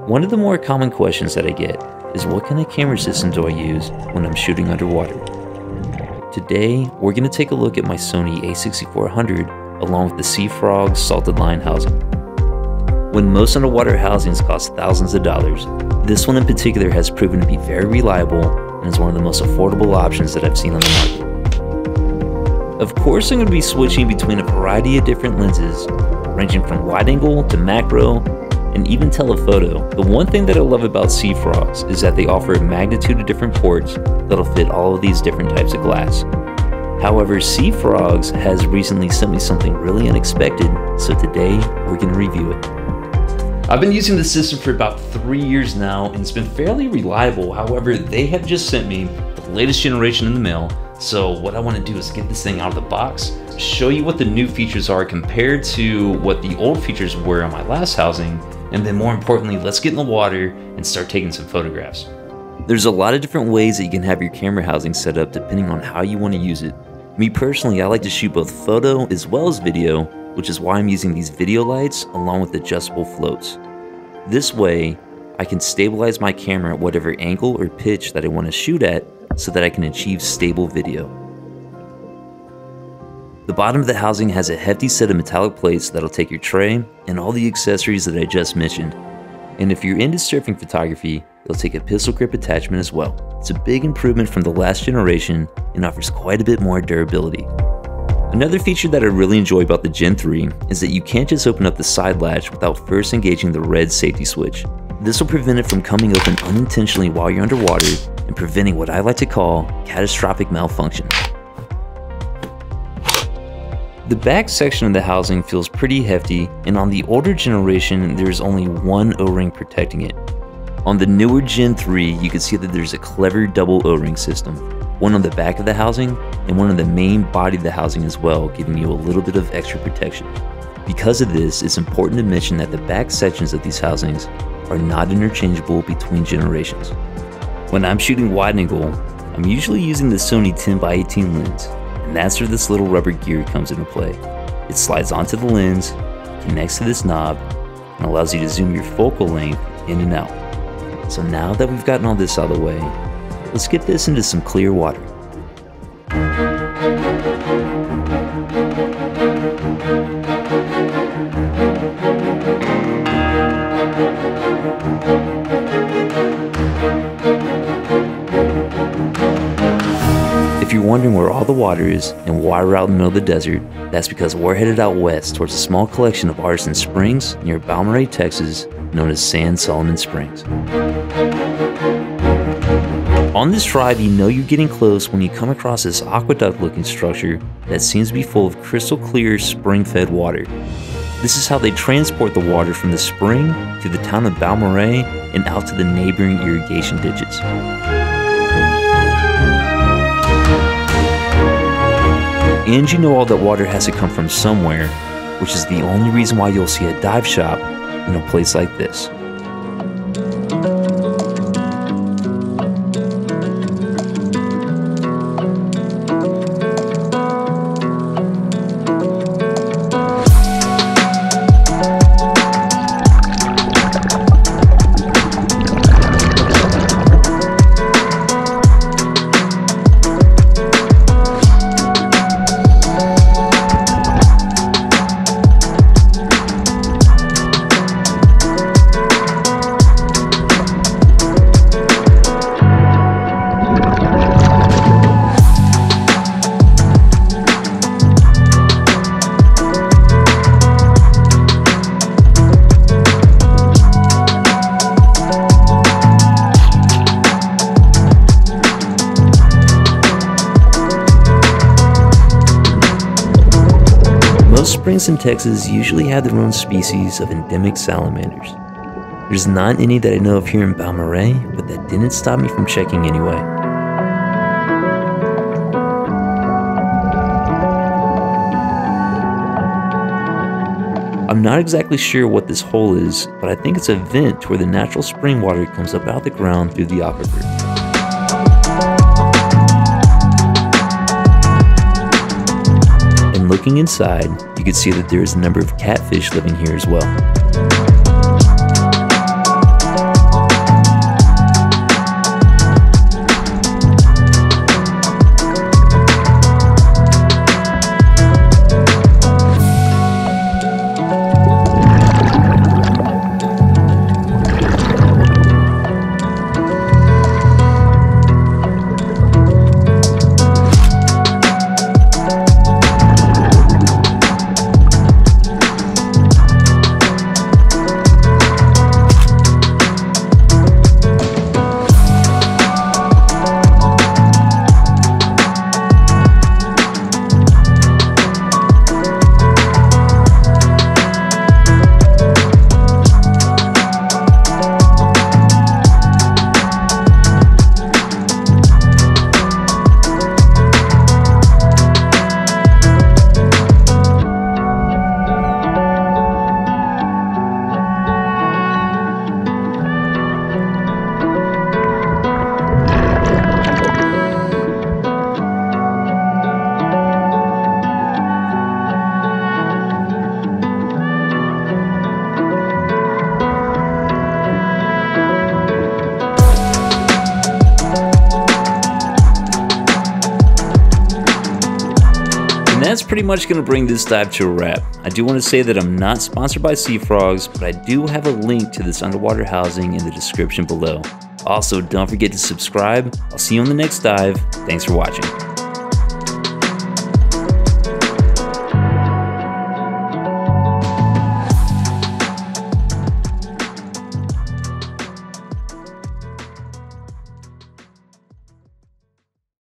One of the more common questions that I get is what kind of camera system do I use when I'm shooting underwater? Today, we're going to take a look at my Sony a6400 along with the Sea Frog salted line housing. When most underwater housings cost thousands of dollars, this one in particular has proven to be very reliable and is one of the most affordable options that I've seen on the market. Of course, I'm going to be switching between a variety of different lenses, ranging from wide angle to macro, and even telephoto. The one thing that I love about Sea Frogs is that they offer a magnitude of different ports that'll fit all of these different types of glass. However, Sea Frogs has recently sent me something really unexpected, so today we're going to review it. I've been using the system for about 3 years now, and it's been fairly reliable. However, they have just sent me the latest generation in the mail, so what I want to do is get this thing out of the box, show you what the new features are compared to what the old features were on my last housing, and then more importantly, let's get in the water and start taking some photographs. There's a lot of different ways that you can have your camera housing set up depending on how you want to use it. Me personally, I like to shoot both photo as well as video, which is why I'm using these video lights along with adjustable floats. This way, I can stabilize my camera at whatever angle or pitch that I want to shoot at so that I can achieve stable video. The bottom of the housing has a hefty set of metallic plates that'll take your tray and all the accessories that I just mentioned. And if you're into surfing photography, it'll take a pistol grip attachment as well. It's a big improvement from the last generation and offers quite a bit more durability. Another feature that I really enjoy about the Gen 3 is that you can't just open up the side latch without first engaging the red safety switch. This will prevent it from coming open unintentionally while you're underwater and preventing what I like to call catastrophic malfunction. The back section of the housing feels pretty hefty, and on the older generation there's only one O-ring protecting it. On the newer Gen 3 you can see that there's a clever double O-ring system, one on the back of the housing and one on the main body of the housing as well, giving you a little bit of extra protection. Because of this, it's important to mention that the back sections of these housings are not interchangeable between generations. When I'm shooting wide angle, I'm usually using the Sony 10x18 lens, and that's where this little rubber gear comes into play. It slides onto the lens, connects to this knob, and allows you to zoom your focal length in and out. So now that we've gotten all this out of the way, let's get this into some clear water. If you're wondering where all the water is and why we're out in the middle of the desert, that's because we're headed out west towards a small collection of artesian springs near Balmorhea, Texas, known as San Solomon Springs. On this drive, you know you're getting close when you come across this aqueduct-looking structure that seems to be full of crystal clear spring-fed water. This is how they transport the water from the spring to the town of Balmorhea and out to the neighboring irrigation ditches. And you know all that water has to come from somewhere, which is the only reason why you'll see a dive shop in a place like this. Most springs in Texas usually have their own species of endemic salamanders. There's not any that I know of here in Balmorhea, but that didn't stop me from checking anyway. I'm not exactly sure what this hole is, but I think it's a vent where the natural spring water comes up out of the ground through the aquifer. And And looking inside, you can see that there is a number of catfish living here as well. And that's pretty much going to bring this dive to a wrap. I do want to say that I'm not sponsored by Sea Frogs, but I do have a link to this underwater housing in the description below. Also, don't forget to subscribe. I'll see you on the next dive. Thanks for watching.